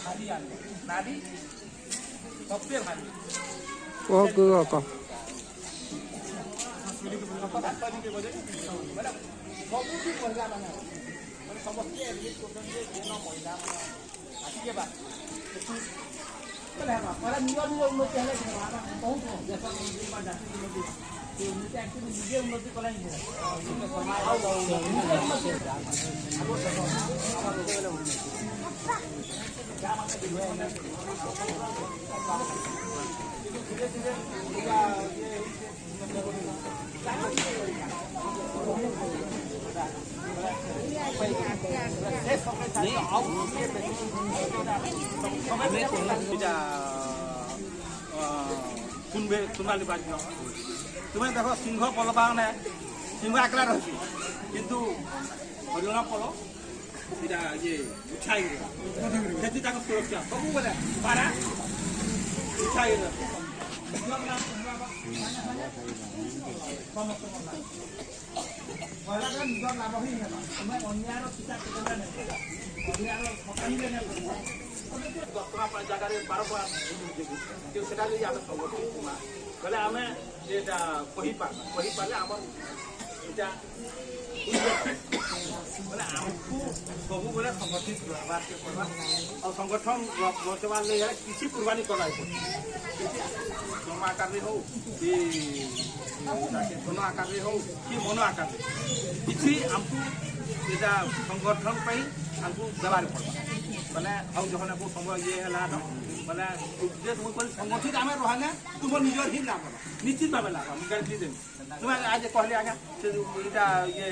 भारी आने नारी सबसे भारी वो क्यों का ସବୁଠି ମହିଳା ମାନେ ସମସ୍ତେ ରିଲିଜ୍ କରୁଛନ୍ତି ଯେ ଯେନ ମହିଳା ମାନେ ଆସିବେ ବା ସେଠି ନିଜ ନିଜ ଉନ୍ନତି ହେଲେ କହୁଛୁ ଦେଶ ଉନ୍ନତି ବା ଜାତି ଉନ୍ନତି ସେ ଉନ୍ନତି ଆକ୍ଚୁଆଲି ନିଜେ ଉନ୍ନତି କଲାଣି ଧୀରେ ଧୀରେ सुनाली बाज तुम्हें देख सिंह पल पाने सिंह आकला रही किंतु हरियाणा पल ये उछाई सुरक्षा सब बोले पारा उछाई निजर लाभ ही तुम्हें अन्यार सीता दशमा जगार बार बार सेटा आम संगठन बोले आम कहीपारे आम बोले आमको सब बेले संगठित रहा और संगठन बचवार किसी कुर्बानी करा जमा आकार हो कि धन आकार हो कि मन आकार किसी आमको यहाँ संगठन आमको देवार पड़ा मैंने आउ जखन को समय ये है मैंने मुझे कहली संगठित आम रहा तुम निजर ही लाभ निश्चित भाव लाभ गारंटी देवी तुम्हें आज कहली आज्ञा से ये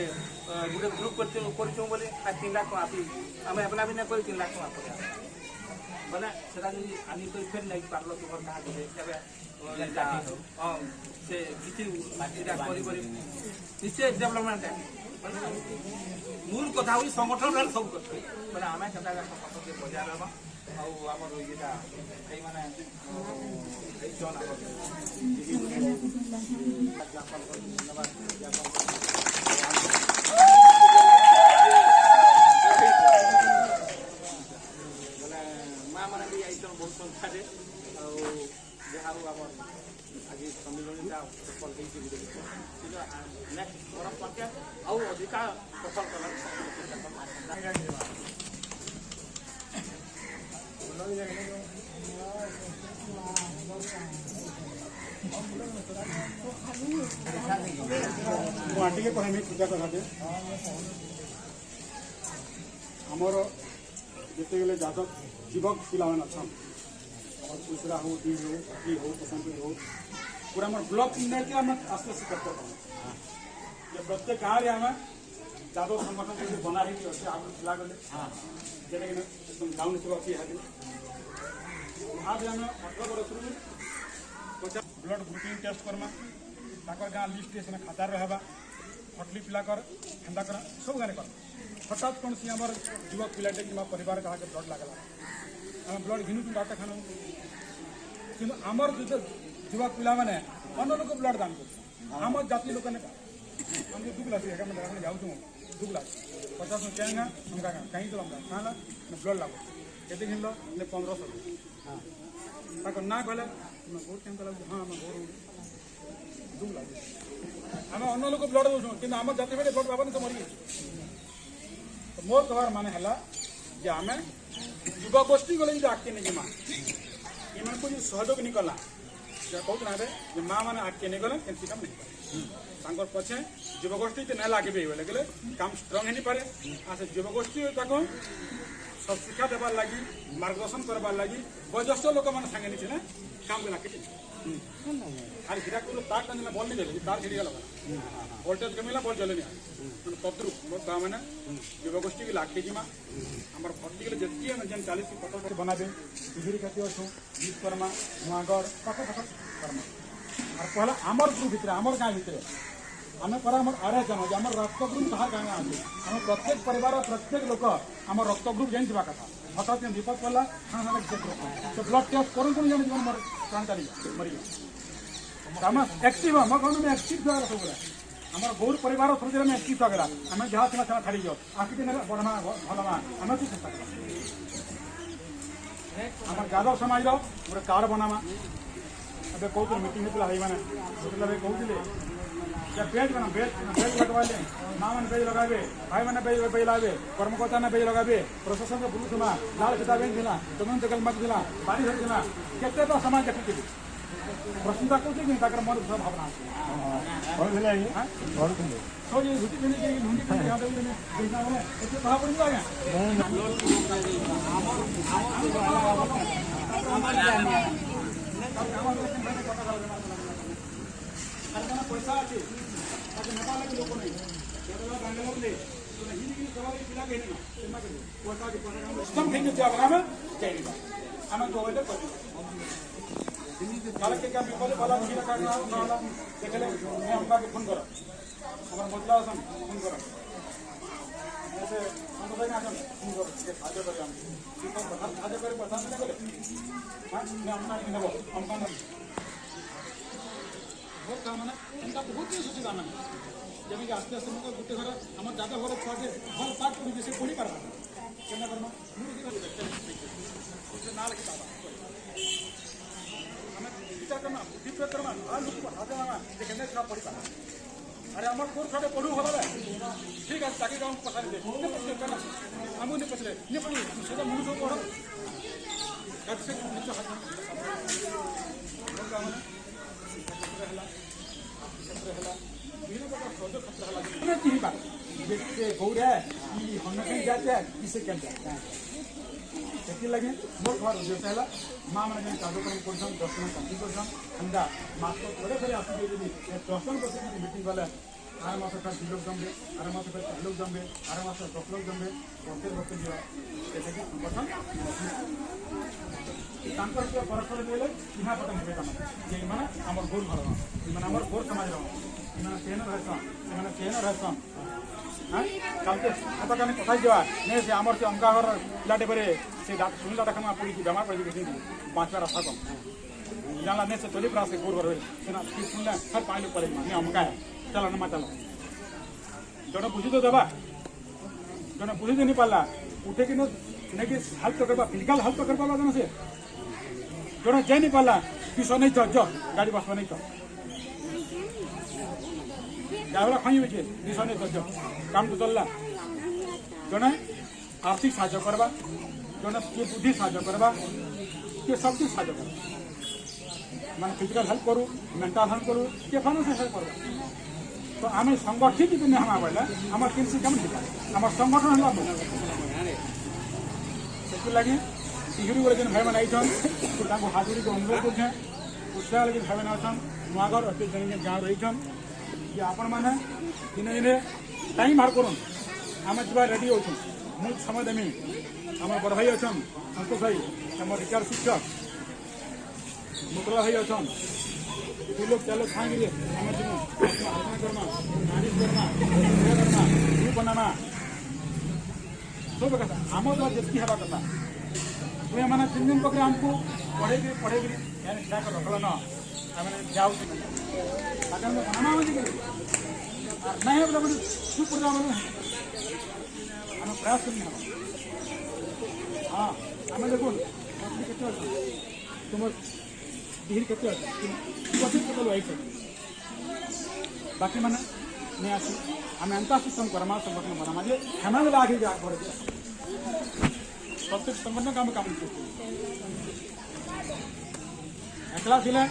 गोटे ग्रुप कर 3 लाख टका आम अपना भी नहीं 3 लाख टका पड़ा बोले से आनी तो फिर नहीं पार्ल तुम कहा से किसी निश्चय डेवलपमेंट है मूल कथा हुई संगठन सब करते बोले आम के बजाय रहा आमर ये मैंने माँ मैंने भी आई बहुत संख्या जहाँ आज सम्मिलन सफल नेक्स्ट बरफ पाके अधिका सफल कला आंटी कहमी पूजा करा आमर जिते जातक युवक पिला अच्छा पुसरा हो डी हो टी हो पसंद हो पूरा आम ब्लॉक लेके आम आस्ते आस्ते करते ये प्रत्येक गाँव में आम जादव संगठन बना ही अच्छे आगे पिला गले जेटा एकदम गाँव सब अच्छी आज आम 18 वर्ष ब्लड ग्रुपिंग टेस्ट करमा गाँ लिस्ट से खाता रहा हटली पिलाकर हेन्दा कर सब गाँव कर हठात कौन सी आम युवक पिलाटे कि परिवार कहा ब्लड लगला आम ब्लड घिनु डाक्टर खाना कि आमर जो युवक पिला मैंने अन्य लोग ब्लड दान कर आम जाति लोक ने हमको दुख लगे जाऊँ दुख लगे 50 में क्या हमका कहीं तो कहाँ ब्लड लागो के घिन 1500 ना कहले बहुत टाइम लगे हाँ आम घर दुख लगे आम अन्य लोग ब्लड दौन कि आम जाति बेटे ब्लड पाबन तो मरी तो मोर कहर माने है जे आम युवा गोष्ठी गले आगे नहीं माँ इन को जो सहयोग नहीं कला कहना जे माँ मैंने आगे नहीं गले कैंसी काम नहीं पारे पछे युवगोष्ठी ना लगे बोले काम स्ट्रंग नहीं पारे से युवगोष्ठी सब शिक्षा देवार लगी मार्गदर्शन करवार लगी वयोज्येष्ठ लोक मैंने सागे नहीं काम को लगे आर हीरा को तार टाँगे बल नहीं जले तार छिड़गला वोल्टेज कमिला बल जले तद्रुप मोर कहा मैंने युवगोष्ठी की लाखे जीमा आम भर्ती गले जी जेन 40-50 बनाबे बिजली खेती अच्छु विश्वकर्मा नुआगढ़ पाख पाख कर्मा और पहला आमर ग्रुप भितर आमर गाँव भितर आम पर आरे जन आम रक्त ग्रुप कहा गाँव आसे आम प्रत्येक परिवार प्रत्येक लोक आम रक्त ग्रुप जान जावा कथा हठात विपद पड़ा हाँ हाँ तो ब्लड टेस्ट करूँ जान मोर प्राण चली मरी आम एक्टिव मैं कहूँ एक्टिव द्वारा सब ଆମର ଗୌର ପରିବାର ସମିତିରେ ଆମେ ଏତିକି ସଗଲା ଆମେ ଯାହା ଥିଲା ସେଟା ଛାଡ଼ି ଯାଉ ଆଖି ଦିନରେ ବଢ଼ମା ଭଲମା ଆମେ ବି ଚେଷ୍ଟା କର ଆମର ଯାଦବ ସମାଜର ଗୋଟେ କାର୍ଡ ବନାମା ଏବେ କହୁଥିଲେ ମିଟିଂ ହେଇଥିଲା ଭାଇମାନେ କହୁଥିଲେ ଯେ ବେଜ୍ କ'ଣ ବେଜ୍ ଲଗାଇଲେ ମା' ମାନେ ବେଜ୍ ଲଗାଇବେ ଭାଇମାନେ ବେଜ୍ ଲଗାଇବେ କର୍ମକର୍ତ୍ତାମାନେ ବେଜ୍ ଲଗାଇବେ ପ୍ରଶାସନ ବୁଲୁଥିଲା ଲାଲ ଚିତା ବେଞ୍ଚ ଥିଲା ଚନ୍ଦନ ଜଗଲ ମାଟି ଥିଲା ବାଡ଼ି ଧରିଥିଲା କେତେ ତ ସମାଜ ଦେଖୁଥିଲି ପ୍ରଶ୍ନଟା କହୁଛି କି ତାଙ୍କର ମନ ଭାବନା ଅଛି କହା ପଡ଼ିଯିବ ଆଜ୍ଞା ପଇସା ଅଛି ନେପାଳ ଲୋକ ନାହିଁ ବାଙ୍ଗାଲୋରରେ ଆମେ ଯୋଗାଇଲେ କାଳେ କେ ବିପଦ ଭଲ ଦେଖିଲେ ଆମକୁ ଫୋନ୍ କର ଆମର ମଜଲା ଆସନ୍ ଫୋନ୍ କର ସେ ଭାଇ ଆସନ୍ ଫୋନ୍ କର ଟିକେ ସାହାଯ୍ୟ କରିବେ ଆମକୁ ସାହାଯ୍ୟ କରି ପଇସା ନେଲେ ନେବ ଆମକୁ बहुत काम है इनका बहुत ही सोचे काम है जब कि आस्ते आस्ते मतलब गोटे घर आम दादा घर छुआटे भल पाठ कर से पढ़ी पार्बा क्या करना ना लिखा आम विचार करना बुद्धि प्रयोग करना आ लोग हाथ देना छुआ पढ़ी पार्बा अरे आम कोर छुआटे पढ़ू भल ठीक है ताकि गाँव पचारे दे आमको नहीं पचले नहीं पढ़ू सीधा मुझ सब पढ़ से निश्चय हाथ काम है ବିଭିନ୍ନ ପ୍ରକାର ସହଜ କ୍ଷେତ୍ର ହେଲା ସେ ଗୌରା କି ହନ କେନ୍ ଯାଚେ କି ସେ କେନ୍ ଯାଚେ ସେଥିର୍ଲାଗି ମୋର ଘର ଉଦ୍ଦେଶ୍ୟ ହେଲା ମା' ମାନେ ଯେନ୍ କାର୍ଯ୍ୟକ୍ରମ କରୁଛନ୍ 10 ଜଣ ଚାକିରି କରୁଛନ୍ ହେନ୍ତା ମାସ ଥରେ ଥରେ ଆସିକି ଯଦି 10 ଜଣ ବସି ଯଦି ମିଟିଂ କଲେ ଆର ମାସ ଫେର୍ 2 ଲୋକ ଜମବେ ଆର ମାସ ଫେର୍ 4 ଲୋକ ଜମବେ ଆର ମାସ 10 ଲୋକ ଜମବେ ପ୍ରତ୍ୟେକ ବର୍ଷ ଯିବ ସେଟାକି ସଂଗଠନ ତାଙ୍କର ଟିକେ ପରସ୍ପର ଦେଲେ ଚିହ୍ନା ପଟ ନେବେ ତାମାନେ ଯେ ଏମାନେ ଆମର ଗୋର ଘର ଏମାନେ ଆମର ଗୋର ସମାଜର ଏମାନେ କେନ ରହେସନ୍ ସେମାନେ କେନ ରହେସନ୍ ହଁ କାଲକେ ହାତ କାନେ କଥା ଯିବା ନେ ସେ ଆମର ସେ ଅଙ୍କା ଘର ପିଲାଟେ ପରେ ସେ ଶୁଣିଲା ଦେଖାମା ପଡ଼ିକି ବେମାର ପଡ଼ିକି ଦେଖି ପାଞ୍ଚବାର ଆଶା କମ୍ ଜାଣିଲା ନେ ସେ ଚଲି ପରା ସେ ଗୋର ଘର ସେନା ଶୁଣିଲା ହର ପାଞ୍ଚ ଲୋକ ପଳେଇ ନେ ଅମକା ଚାଲ ନମା ଚାଲ ଜଣେ ବୁଝି ତ ଦେବା ଜଣେ ବୁଝି ତ ନି ପାରିଲା ଉଠେକି ନେକି ହାଲ୍ତ କରିବା ଫିଜିକାଲ ହାଲ୍ତ କରିପାରିଲା ଜଣେ ସେ ଜଣେ ଯାଇ ନି ପାରିଲା ପିସ ନେଇ ଚ ଗାଡ଼ି ବସବା ନେଇ ଚ ଗାଈଗୁଡ଼ା ଖାଇ ଅଛି ପିସ ନେଇ ଚ କାମ ତ ଚଲଲା ଜଣେ ଆର୍ଥିକ ସାହାଯ୍ୟ କରିବା ଜଣେ କିଏ ବୁଦ୍ଧି ସାହାଯ୍ୟ କରିବା କିଏ ସବୁ ସାହାଯ୍ୟ କରିବା ମାନେ ଫିଜିକାଲ ହେଲ୍ପ କରୁ ମେଣ୍ଟାଲ ହେଲ୍ପ କରୁ କିଏ ଫାଇନାନ୍ସିଆଲ ହେଲ୍ପ କରିବା ତ ଆମେ ସଂଗଠିତ ଯଦି ନେମା ବୋଇଲେ ଆମର କେମିତି କେମିତି ହେଇପାରେ ଆମର ସଂଗଠନ ହେଲା ସେଥିର୍ଲାଗି ଟିହିରୁ ଗୋଟେ ଯେନ୍ ଭାଇମାନେ ଆଇଛନ୍ ତାଙ୍କୁ ହାଜୁରୀକୁ ଅନୁରୋଧ କରୁଛେଁ ଉତ୍ସାହ ଲାଗି ଭାଇମାନେ ଅଛନ୍ ନୂଆଗଡ଼ ଅତି ଜଣେ ଯେନ୍ ଗାଁ ରହିଛନ୍ ଯେ ଆପଣମାନେ ଦିନେ ଦିନେ ଟାଇମ୍ ବାହାର କରୁନ୍ ଆମେ ଯିବା ରେଡ଼ି ଅଛୁଁ ମୁଁ ସମୟ ଦେମି ଆମର ବଡ଼ ଭାଇ ଅଛନ୍ ସନ୍ତୋଷ ଭାଇ ଆମର ରିଟାୟାର୍ଡ ଶିକ୍ଷକ ମୁକଲା ଭାଇ ଅଛନ୍ 2 ଲୋକ 4 ଲୋକ ସାଙ୍ଗରେ ଆମେ ଯିମୁ ଆଲୋଚନା କର୍ମା ନାରୀ କର୍ମା କର୍ମା ଗ୍ରୁପ ବନାମା ସବୁ କଥା ଆମ ଦ୍ୱାରା ଯେତିକି ହେବା କଥା ତୁମେ ମାନେ 3 ଦିନ ପାଖରେ ଆମକୁ ପଢ଼େଇକିରି ଛିଡ଼ା କରି ରଖଲ ନ ଆମେ ଯାଉଛୁ ତାକେ ଆମେ ବନାମା ଅଛି କି ନାଇଁ ବୋଲେ ବୋଲେ ଚୁପ୍ କରି ଆମେ ପ୍ରୟାସ କରି ହେବା ହଁ ଆମେ ଦେଖୁନ୍ କେତେ ଅଛି ତୁମର डिहिर केते अछि 25 टोटल वाइट बाकी माने ने आसी हम अंता सिस्टम करमा संगठन बना जे हमें आगे जा पड़े प्रत्येक संगठन काम करते एकला थिले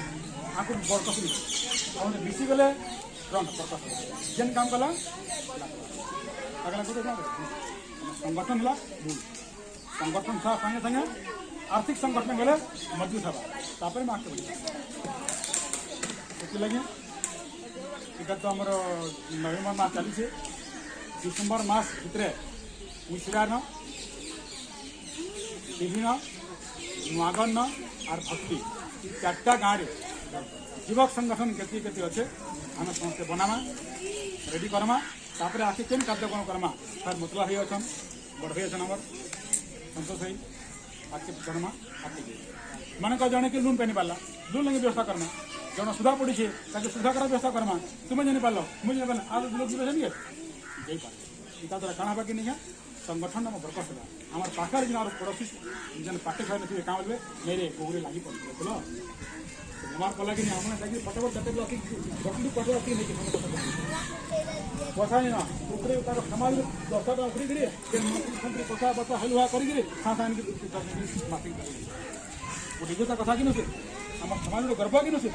आकु बरकसली और बीसी गले फ्रंट बरकस जेन काम कला अगला को संगठन ला संगठन सा संगे संगे आर्थिक संगठन गले मजबूत हवा तापर में आगे बढ़ी लगे इधर तो हमारे नवेम्बर मास चली से डिसेम्बर मास भितर मिश्रान विभिन्न नुआगन और भक्ति 4टा गाँव युवक संगठन केती केती अच्छे आम समस्ते बनामा रेडी करमा तापर आके केन कार्यक्रम करमा सर मतला भाई अच्छा बड़ भाई अच्छा आमर संतोष भाई आके करमा आके मन का जने कि लुन पे नहीं पाला लुन लगे व्यवस्था करना जन सुधा पड़ी ताकि सुधा कर व्यवस्था करमा तुम्हें जानी पार मुझे जानी पार आज लोग जीवन जानिए यही पारे इता द्वारा काଣା बाकी नहीं है संगठन में बरकस है हमारे पाखर जिन पड़ोसी जन पाटे खाए नहीं क्या बोलते मेरे गोगरे लगी पड़े बोलो हमार पला कि नहीं हमने फटाफट जाते गटी पटवा नहीं पैसा नहीं ना ऊपर तार समाज 10 टाका उखरी मंत्री पैसा बचा हलुआ करी साथ माफी गोटे इज्जत कथा कि नुसे आम समाज गर्व कि नुसे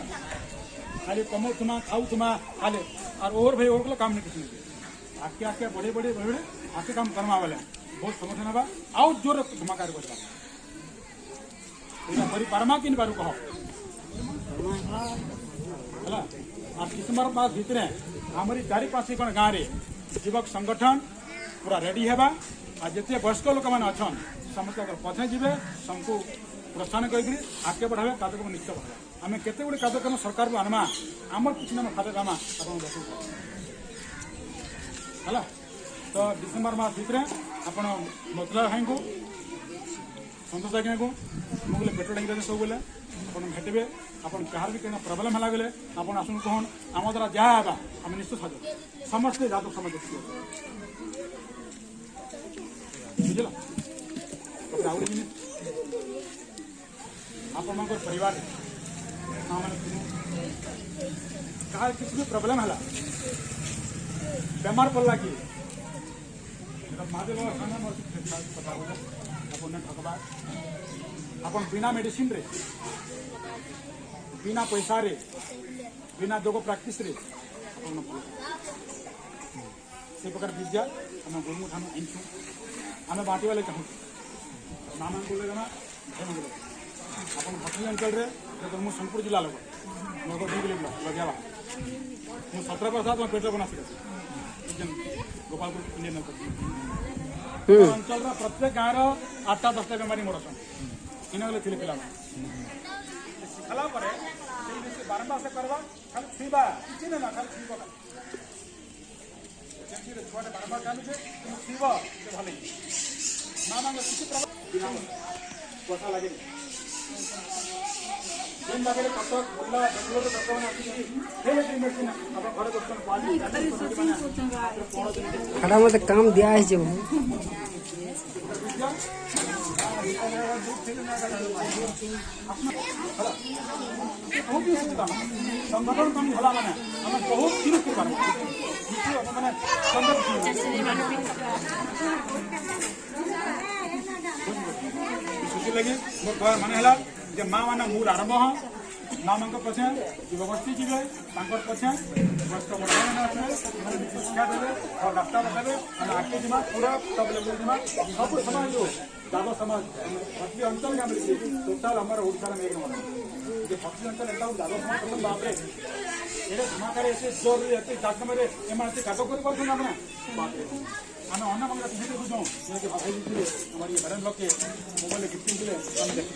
खाली कमो तुमा खाऊ तुमा खाले और ओवर भाई ओवर काम नहीं किसी आके आके बड़े बड़े बड़े आके काम करमा वाले बहुत समस्या ना आउ जोर धमाकार कर पारमा कि पारू कह डिसेम्बर मास भितर आमरी 4-5 गाँव में युवक संगठन पूरा रेडी है जिते वयस्क लोक मैंने अच्छन समस्त पछे जी सबको प्रोत्साहन करके आगे बढ़ावे कार्यक्रम निश्चय बढ़ावा आम केते गुड़े कार्यक्रम सरकार को आनमा आमर किसी ना खाते आमा आप है तो डिसेम्बर मास भितर आप मतला भाई को सतोष आज्ञा को मुझे पेट्रोल टैंक सब बोले आप भेटे आप कहार भी कहीं प्रोब्लेम है बोले आप आसन कहन आम द्वारा जहाँ है आम निश्चित साज समस्ते जात समाज बुझल आउ जिन आपण परिवार कहार किसी भी प्रोब्लेम है बेमार पड़ला कि महादेव ठकबा आप बिना मेडिसिन रे बिना पैसा रे बिना जोग प्रैक्टिस रे से प्रकार विद्या आम गुरु ठान आनसु आम बांटवा चाहूँ नाम ना आप भटली अंचल मुझे सोनपुर जिला लोग लगे मुझे 17 वर्ष तुम पेट्रोल बना गोपालपुर इंडियन अंचल प्रत्येक गाँव 8-10 बेमारी मोर इन गले थे पिला शिखला बारंबार से करवा खाली छुईबा किसी ना खाली छुईब छुआ बारंबार चालुचे तुम छुईब भल माँ किसी पैसा लगे जेन जगह कटक बुला बेंगलोर डॉक्टर मैंने आसिक मेडिसिन आप घर बच्चन खड़ा मत काम दिया है जो संगठन कम भला माने हम बहुत चीज के बारे माने खुशी लगी मोर कहर माने हला जे माँ माने मूल आरंभ हाँ माँ मान पछे युवगोष्ठी जी पछे वयस्क बड़े शिक्षा देवे और रास्ता बतावे आगे जीमा पूरा सब लेवल जीमा सब समाज जो दादा समाज भटली अंचल क्या मिली टोटाल हमारे ओडिशा में एक नंबर जो भटली अंचल एंता दादा समाज प्रथम बाप रे एडे धमाकार ऐसे जोर एते जाकम रे एमा से काटो करि परछन आपने बाप रे आमे अन्ना मंगला किसी बुझो जे भाई जी हमारी बड़न लोग के मोबाइल गिफ्टिंग दिले हम देखि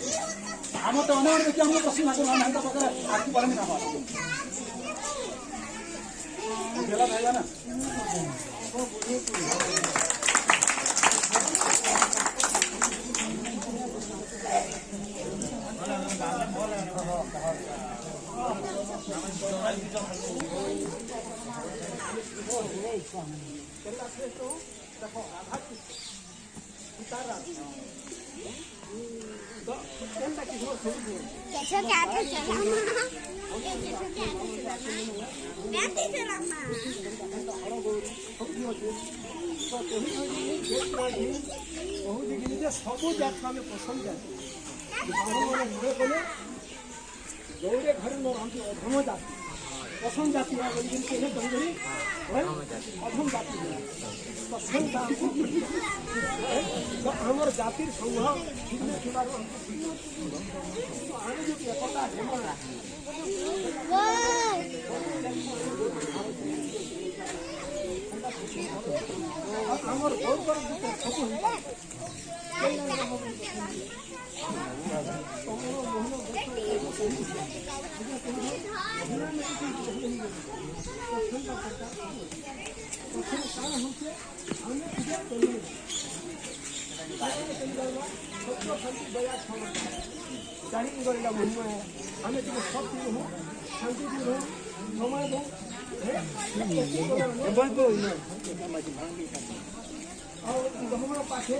हम तो अन्ना देखि हम प्रश्न लागो हम हंता पकड़े आकी पड़े ना बात गेला भाईला ना कैसे क्या चला सब जात्रा में पसंद जाती गौरे घर में अधम जाति पसंद जाति है अधम जाति पसंद हमारे जातिर समूह आने जो एकता हमारे बहुत बड़ा सब हमें શાંતિથી રહો સમય દો હમણાં પાછો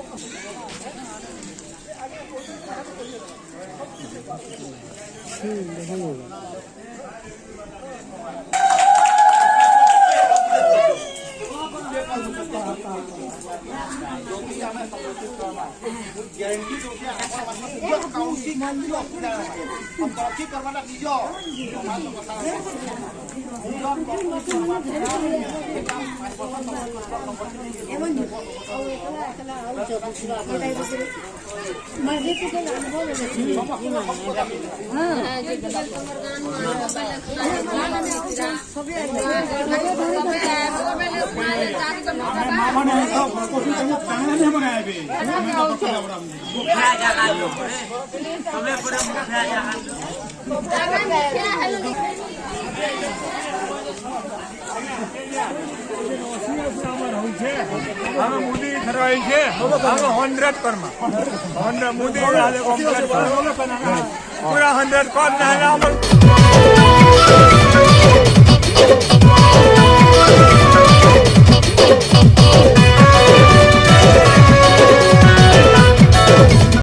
ગેરંટી જો કે આપણે કાઉન્સિલ મંદિર તરફથી કરવાના બીજો અમે મોદી ખરવાઈ છે અમે 100 કરમાં 100 મોદી પૂરા 100 કર ના